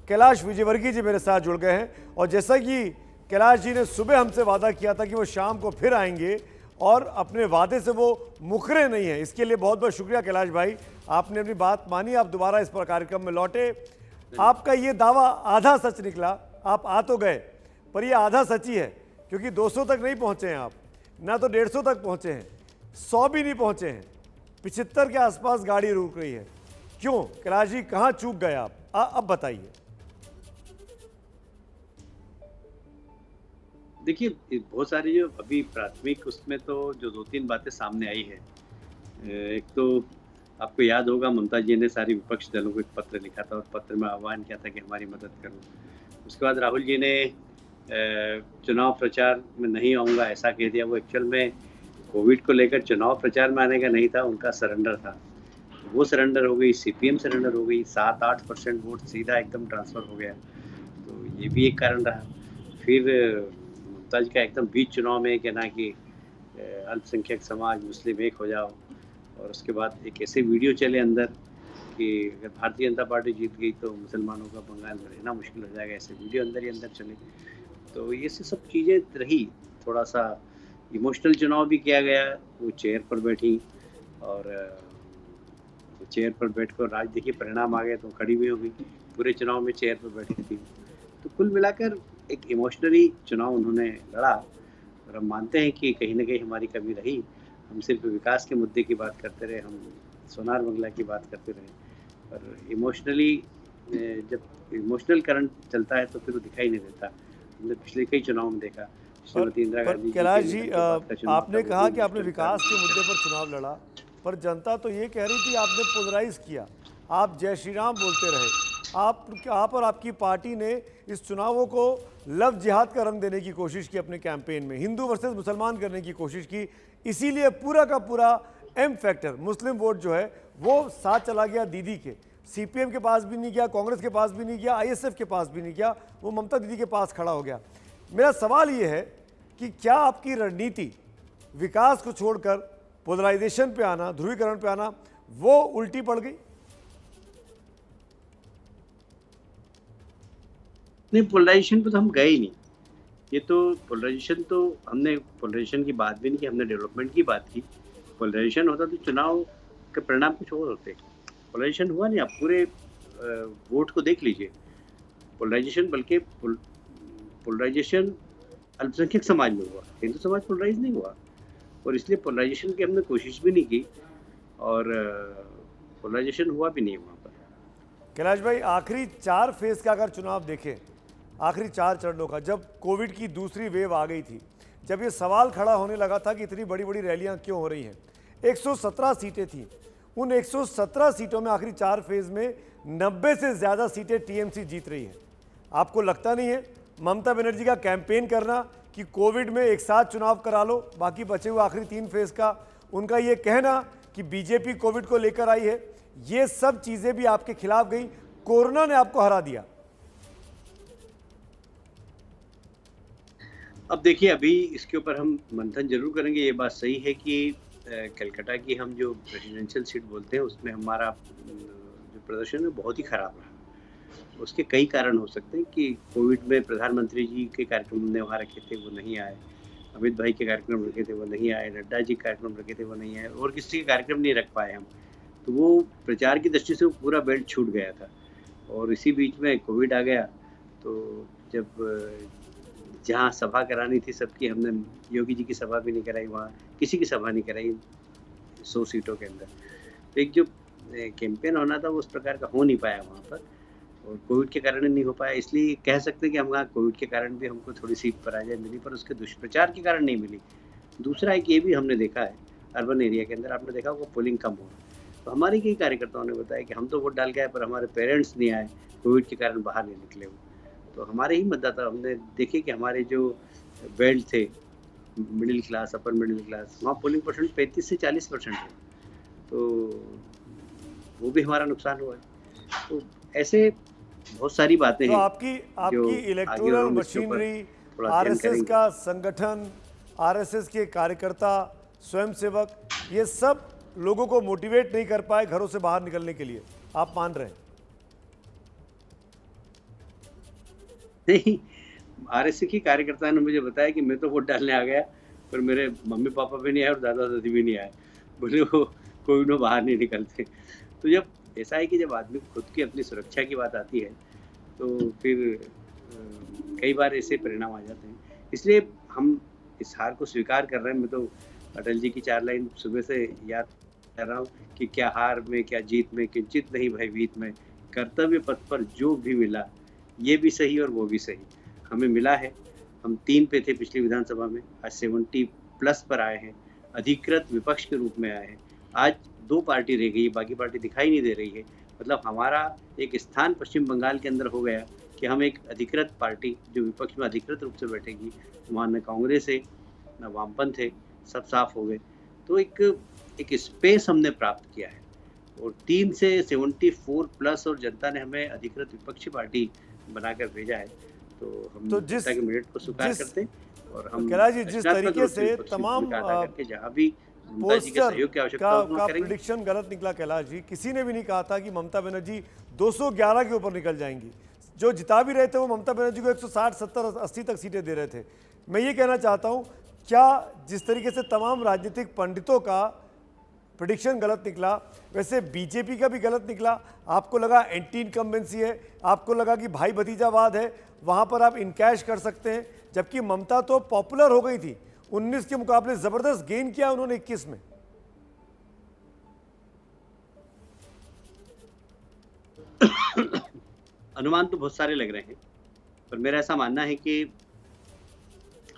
कैलाश विजयवर्गीय जी मेरे साथ जुड़ गए हैं। और जैसा कि कैलाश जी ने सुबह हमसे वादा किया था कि वो शाम को फिर आएंगे और अपने वादे से वो मुकरे नहीं है, इसके लिए बहुत बहुत शुक्रिया कैलाश भाई, आपने अपनी बात मानी, आप दोबारा इस पर कार्यक्रम में लौटे। आपका ये दावा आधा सच निकला, आप आ तो गए पर ये आधा सच ही है, क्योंकि 200 तक नहीं पहुंचे हैं आप, ना तो 150 तक पहुंचे हैं, 100 भी नहीं पहुंचे हैं, 75 के आसपास गाड़ी रुक रही है। क्यों कैलाश जी, कहां चूक गए आप? अब बताइए। देखिए, बहुत सारी जो अभी प्राथमिक उसमें तो जो 2-3 बातें सामने आई है। एक तो आपको याद होगा, ममता जी ने सारी विपक्ष दलों को एक पत्र लिखा था और पत्र में आह्वान किया था कि हमारी मदद करो। उसके बाद राहुल जी ने चुनाव प्रचार में नहीं आऊँगा ऐसा कह दिया। वो एक्चुअल में कोविड को लेकर चुनाव प्रचार में आने का नहीं था, उनका सरेंडर था। वो सरेंडर हो गई, सीपीएम सरेंडर हो गई, 7-8% वोट सीधा एकदम ट्रांसफ़र हो गया। तो ये भी एक कारण रहा। फिर ममता जी का एकदम बीच चुनाव में कहना कि अल्पसंख्यक समाज मुस्लिम एक हो जाओ, और उसके बाद एक ऐसे वीडियो चले अंदर कि अगर भारतीय जनता पार्टी जीत गई तो मुसलमानों का बंगाल में रहना मुश्किल हो जाएगा, ऐसे वीडियो अंदर ही अंदर चले। तो ये सब चीज़ें रही। थोड़ा-सा इमोशनल चुनाव भी किया गया। वो चेयर पर बैठी और चेयर पर बैठकर आज देखिए परिणाम आ गए तो खड़ी भी हो गई। पूरे चुनाव में चेयर पर बैठी थी। तो कुल मिलाकर एक इमोशनली चुनाव उन्होंने लड़ा, और हम मानते हैं कि कहीं न कहीं हमारी कमी रही। हम सिर्फ़ विकास के मुद्दे की बात करते रहे, हम सोनार बांग्ला की बात करते रहे, और इमोशनली जब इमोशनल करंट चलता है तो फिर वो दिखाई नहीं देता। हमने पिछले कई चुनाव में देखा, श्रीमती इंदिरा पर गांधी जी कैलाश के जी, निधन के बाद का चुनाव आपने था, वो कहा भी कि आपने इमोशनल विकास करंट के था। मुद्दे पर चुनाव लड़ा, पर जनता तो ये कह रही थी आपने पोलराइज किया, आप जय श्री राम बोलते रहे, आप और आपकी पार्टी ने इस चुनावों को लव जिहाद का रंग देने की कोशिश की अपने कैंपेन में, हिंदू वर्सेस मुसलमान करने की कोशिश की, इसीलिए पूरा का पूरा एम फैक्टर मुस्लिम वोट जो है वो साथ चला गया दीदी के। सीपीएम के पास भी नहीं गया, कांग्रेस के पास भी नहीं गया, आईएसएफ के पास भी नहीं गया, वो ममता दीदी के पास खड़ा हो गया। मेरा सवाल ये है कि क्या आपकी रणनीति विकास को छोड़कर पोलराइजेशन पे आना, ध्रुवीकरण पे आना, वो उल्टी पड़ गई? नहीं, पोलराइजेशन पे तो हम गए ही नहीं। ये तो हमने पोलराइजेशन की बात भी नहीं की, हमने डेवलपमेंट की बात की। पोलराइजेशन होता तो चुनाव के परिणाम कुछ और होते। पोलराइजेशन हुआ नहीं, आप पूरे वोट को देख लीजिए। पोलराइजेशन बल्कि पोलराइजेशन अल्पसंख्यक समाज में हुआ, हिंदू समाज पोलराइज नहीं हुआ, और इसलिए पोलराइजेशन की हमने कोशिश भी नहीं की, और पोलराइजेशन हुआ भी नहीं वहाँ पर। कैलाश भाई, आखिरी 4 फेज का अगर चुनाव देखें, आखिरी 4 चरणों का, जब कोविड की दूसरी वेव आ गई थी, जब ये सवाल खड़ा होने लगा था कि इतनी बड़ी बड़ी रैलियां क्यों हो रही हैं, 117 सीटें थी, उन 117 सीटों में आखिरी 4 फेज में 90 से ज़्यादा सीटें टीएमसी जीत रही है। आपको लगता नहीं है ममता बनर्जी का कैंपेन करना कि कोविड में एक साथ चुनाव करा लो, बाकी बचे हुए आखिरी 3 फेज का, उनका ये कहना कि बीजेपी कोविड को लेकर आई है, ये सब चीज़ें भी आपके खिलाफ गई, कोरोना ने आपको हरा दिया? अब देखिए, अभी इसके ऊपर हम मंथन जरूर करेंगे। ये बात सही है कि कलकत्ता की हम जो प्रेसिडेंशियल सीट बोलते हैं उसमें हमारा जो प्रदर्शन है बहुत ही खराब रहा। उसके कई कारण हो सकते हैं कि कोविड में प्रधानमंत्री जी के कार्यक्रम हमने वहाँ रखे थे, वो नहीं आए, अमित भाई के कार्यक्रम रखे थे वो नहीं आए, नड्डा जी के कार्यक्रम रखे थे वो नहीं आए, और किसी के कार्यक्रम नहीं रख पाए हम। तो वो प्रचार की दृष्टि से वो पूरा बेल्ट छूट गया था, और इसी बीच में कोविड आ गया। तो जब जहाँ सभा करानी थी सबकी, हमने योगी जी की सभा भी नहीं कराई, वहाँ किसी की सभा नहीं कराई 100 सीटों के अंदर। तो एक जो कैंपेन होना था वो उस प्रकार का हो नहीं पाया वहाँ पर, और कोविड के कारण नहीं हो पाया। इसलिए कह सकते हैं कि हम वहाँ कोविड के कारण भी हमको थोड़ी सी पराजय मिली, पर उसके दुष्प्रचार के कारण नहीं मिली। दूसरा एक ये भी हमने देखा है, अर्बन एरिया के अंदर आपने देखा होगा पोलिंग कम हो, तो हमारे कई कार्यकर्ताओं ने बताया कि हम तो वोट डाल के आए पर हमारे पेरेंट्स नहीं आए, कोविड के कारण बाहर नहीं निकले वो। तो हमारे ही मतदाता, हमने देखे कि हमारे जो बेल्ट थे, middle class, upper middle class, वहाँ पोलिंग परसेंट 35 से 40% है, तो वो भी हमारा नुकसान हुआ है। तो ऐसे बहुत सारी बातें तो हैं आपकी इलेक्टोरल मशीनरी, आरएसएस का संगठन, आरएसएस के कार्यकर्ता, स्वयंसेवक, ये सब लोगों को मोटिवेट नहीं कर पाए घरों से बाहर निकलने के लिए, आप मान रहे हैं? नहीं, आरएसएस की कार्यकर्ता ने मुझे बताया कि मैं तो वोट डालने आ गया, पर मेरे मम्मी पापा भी नहीं आए और दादा दादी भी नहीं आए। बोले वो कोई उन्हें बाहर नहीं निकलते। तो जब ऐसा है कि जब आदमी को खुद की अपनी सुरक्षा की बात आती है, तो फिर कई बार ऐसे परिणाम आ जाते हैं। इसलिए हम इस हार को स्वीकार कर रहे हैं। मैं तो अटल जी की 4 लाइन सुबह से याद कर रहा हूँ कि क्या हार में, क्या जीत में, किंचित नहीं भयभीत में, कर्तव्य पथ पर जो भी मिला, ये भी सही और वो भी सही। हमें मिला है, हम 3 पे थे पिछली विधानसभा में, आज 70 प्लस पर आए हैं, अधिकृत विपक्ष के रूप में आए हैं। आज 2 पार्टी रह गई है, बाकी पार्टी दिखाई नहीं दे रही है। मतलब हमारा एक स्थान पश्चिम बंगाल के अंदर हो गया कि हम एक अधिकृत पार्टी जो विपक्ष में अधिकृत रूप से बैठेगी, वहाँ न कांग्रेस है, न वामपंथ है, सब साफ हो गए। तो एक स्पेस हमने प्राप्त किया है और 3 से 74 प्लस और जनता ने हमें अधिकृत विपक्षी पार्टी बनाकर भेजा है। तो हम तो जनता के मैंडेट को स्वीकार करते हैं और हम कैलाश जी, जिस रचनात्मक तरीके रूप से से विपक्ष की तमाम भूमिका अदा करके जहाँ भी ममता जी के पोस्टर सहयोग की आवश्यकता का होगी वो का करेंगे। प्रिडिक्शन गलत निकला कैलाश जी। किसी ने भी नहीं कहा था कि ममता बनर्जी 211 के ऊपर निकल जाएंगी। जो जिता भी रहे थे वो ममता बनर्जी को 160, 70, 80 तक सीटें दे रहे थे। मैं ये कहना चाहता हूँ, क्या जिस तरीके से तमाम राजनीतिक पंडितों का प्रिडिक्शन गलत निकला, वैसे बीजेपी का भी गलत निकला? आपको लगा एंटी इनकम्बेंसी है, आपको लगा कि भाई भतीजावाद है, वहाँ पर आप इनकैश कर सकते हैं, जबकि ममता तो पॉपुलर हो गई थी। 19 के मुकाबले जबरदस्त गेन किया उन्होंने 21 में। अनुमान तो बहुत सारे लग रहे हैं, पर मेरा ऐसा मानना है कि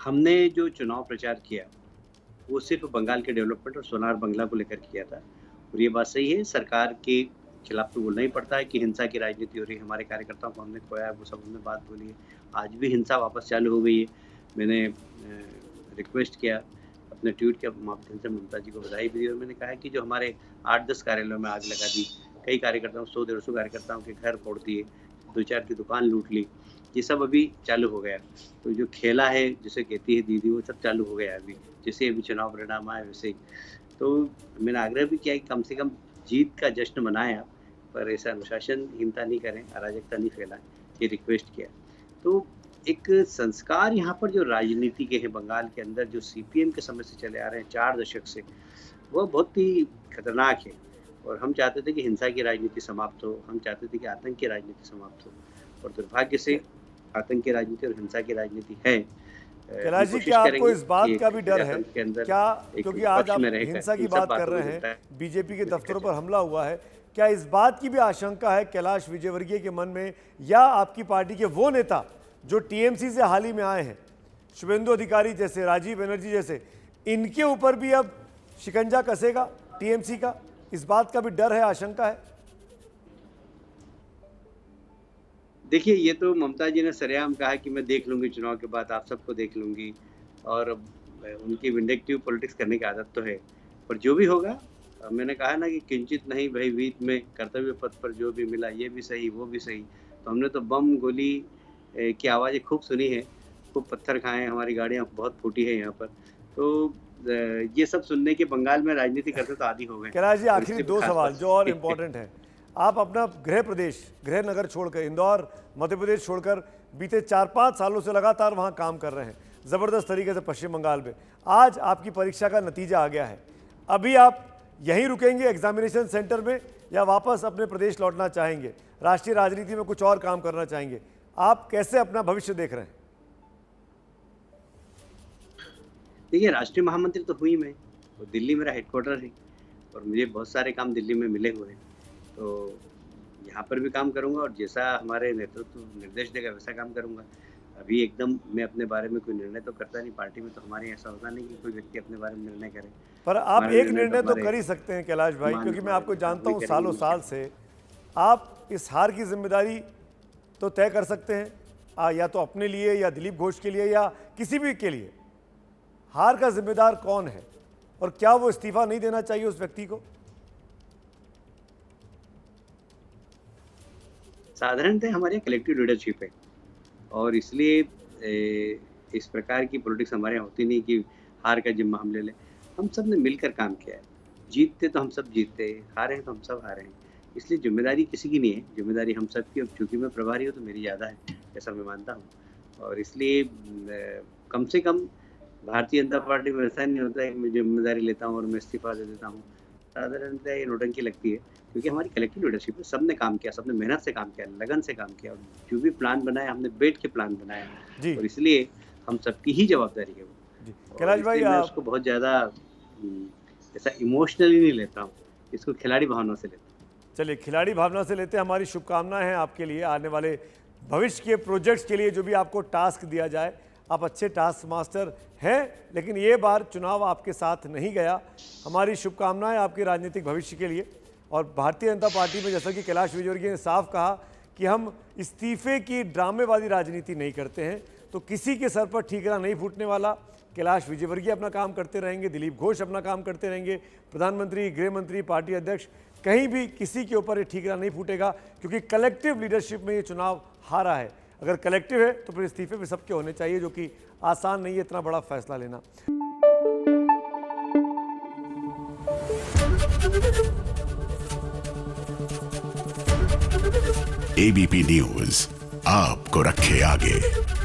हमने जो चुनाव प्रचार किया वो सिर्फ बंगाल के डेवलपमेंट और सोनार बंगला को लेकर किया था। और ये बात सही है, सरकार के खिलाफ तो बोलना ही पड़ता है कि हिंसा की राजनीति हो रही है, हमारे कार्यकर्ताओं को हमने खोया है, वो सब हमने बात बोली है। आज भी हिंसा वापस चालू हो गई है। मैंने रिक्वेस्ट किया अपने ट्वीट के माध्यम से, ममता जी को बधाई भी दी और मैंने कहा कि जो हमारे 8-10 कार्यालयों में आग लगा दी, कई कार्यकर्ताओं 100-150 कार्यकर्ताओं के घर फोड़ दिए, 2-4 की दुकान लूट ली, ये सब अभी चालू हो गया। तो जो खेला है जिसे कहती है दीदी, वो सब चालू हो गया अभी, जैसे अभी चुनाव परिणाम आए वैसे ही। तो मैंने आग्रह भी किया कि कम से कम जीत का जश्न मनाएं आप, पर ऐसा अनुशासनहीनता नहीं करें, अराजकता नहीं फैलाएं, ये रिक्वेस्ट किया। तो एक संस्कार यहाँ पर जो राजनीति के हैं बंगाल के अंदर, जो सीपीएम के समय से चले आ रहे हैं 4 दशक से, वो बहुत ही खतरनाक है। और हम चाहते थे कि हिंसा की राजनीति समाप्त हो, हम चाहते थे कि आतंक की राजनीति समाप्त हो, और दुर्भाग्य से आतंक की राजनीति और हिंसा की राजनीति है। कैलाश जी, क्या आपको इस बात का भी डर है क्या, क्योंकि आज आप हिंसा की बात कर रहे हैं, बीजेपी के दफ्तरों पर हमला हुआ है, क्या इस बात की भी आशंका है कैलाश विजयवर्गीय के मन में, या आपकी पार्टी के वो नेता जो टीएमसी से हाल ही में आए हैं, शुभेंदु अधिकारी जैसे, राजीव बनर्जी जैसे, इनके ऊपर भी अब शिकंजा कसेगा टीएमसी का? इस बात का भी डर है, आशंका है? देखिए, ये तो ममता जी ने सरेआम कहा कि मैं देख लूंगी चुनाव के बाद, आप सबको देख लूंगी, और उनकी विंडेक्टिव पॉलिटिक्स करने की आदत तो है। पर जो भी होगा, मैंने कहा ना कि किंचित नहीं भयभीत में, कर्तव्य पथ पर जो भी मिला, ये भी सही वो भी सही। तो हमने तो बम गोली की आवाज़ें खूब सुनी है, खूब पत्थर खाए हैं, हमारी गाड़ियाँ बहुत फूटी है यहाँ पर। तो ये सब सुनने के बंगाल में राजनीति करते तो आदि हो गए। कैलाश जी, आखिरी 2 सवाल जो और इम्पोर्टेंट है। आप अपना गृह प्रदेश, गृह नगर छोड़कर, इंदौर मध्य प्रदेश छोड़कर बीते 4-5 सालों से लगातार वहाँ काम कर रहे हैं ज़बरदस्त तरीके से पश्चिम बंगाल में। आज आपकी परीक्षा का नतीजा आ गया है, अभी आप यहीं रुकेंगे एग्जामिनेशन सेंटर में, या वापस अपने प्रदेश लौटना चाहेंगे, राष्ट्रीय राजनीति में कुछ और काम करना चाहेंगे? आप कैसे अपना भविष्य देख रहे हैं? देखिए, राष्ट्रीय महामंत्री तो हुई मैं, और दिल्ली मेरा हेडक्वार्टर है, और मुझे बहुत सारे काम दिल्ली में मिले हुए हैं। तो यहाँ पर भी काम करूँगा, और जैसा हमारे नेतृत्व निर्देश देगा वैसा काम करूँगा। अभी एकदम मैं अपने बारे में कोई निर्णय तो करता नहीं, पार्टी में तो हमारे ऐसा होता नहीं कि कोई व्यक्ति अपने बारे में निर्णय करे। पर आप एक निर्णय तो कर ही सकते हैं कैलाश भाई, क्योंकि मैं आपको जानता हूँ सालों साल से, आप इस हार की जिम्मेदारी तो तय कर सकते हैं, या तो अपने लिए, या दिलीप घोष के लिए, या किसी भी के लिए। हार का जिम्मेदार कौन है, और क्या वो इस्तीफा नहीं देना चाहिए उस व्यक्ति को? साधारणतः हमारे कलेक्टिव लीडरशिप है, और इसलिए इस प्रकार की पॉलिटिक्स हमारे यहाँ होती नहीं कि हार का जिम्मा हम ले लें। हम सब ने मिलकर काम किया है, जीतते तो हम सब जीतते, हारे हैं तो हम सब हारे हैं, इसलिए जिम्मेदारी किसी की नहीं है, जिम्मेदारी हम सब की। अब चूंकि मैं प्रभारी हूँ तो मेरी ज़्यादा है, ऐसा मैं मानता हूँ। और इसलिए कम से कम भारतीय जनता पार्टी में ऐसा नहीं होता है कि मैं जिम्मेदारी लेता हूँ और मैं इस्तीफा दे देता हूँ। साधारणतः ये नौटंकी लगती है, क्योंकि हमारी कलेक्टिव लीडरशिप है, सबने काम किया, सबने मेहनत से काम किया, लगन से काम किया और जो भी प्लान बनाया हमने बैठ के प्लान बनाया जी। और इसलिए हम सबकी ही जवाबदारी है वो। जी और कैलाश भाई, इसलिए मैं उसको बहुत ज़्यादा ऐसा इमोशनली नहीं लेता हूँ, इसको खिलाड़ी भावना से लेता हूँ। चलिए, खिलाड़ी भावना से लेते हैं। हमारी शुभकामनाएं हैं आपके लिए, आने वाले भविष्य के प्रोजेक्ट्स के लिए। जो भी आपको टास्क दिया जाए, आप अच्छे टास्क मास्टर हैं, लेकिन ये बार चुनाव आपके साथ नहीं गया। हमारी शुभकामनाएं आपके राजनीतिक भविष्य के लिए। और भारतीय जनता पार्टी में, जैसा कि कैलाश विजयवर्गीय ने साफ कहा कि हम इस्तीफे की ड्रामेबाजी राजनीति नहीं करते हैं, तो किसी के सर पर ठीकरा नहीं फूटने वाला। कैलाश विजयवर्गीय अपना काम करते रहेंगे, दिलीप घोष अपना काम करते रहेंगे, प्रधानमंत्री, गृह मंत्री, पार्टी अध्यक्ष, कहीं भी किसी के ऊपर ये ठीकरा नहीं फूटेगा, क्योंकि कलेक्टिव लीडरशिप में ये चुनाव हारा है। अगर कलेक्टिव है तो फिर इस्तीफे भी सबके होने चाहिए, जो कि आसान नहीं है इतना बड़ा फैसला लेना। एबीपी न्यूज आपको रखे आगे।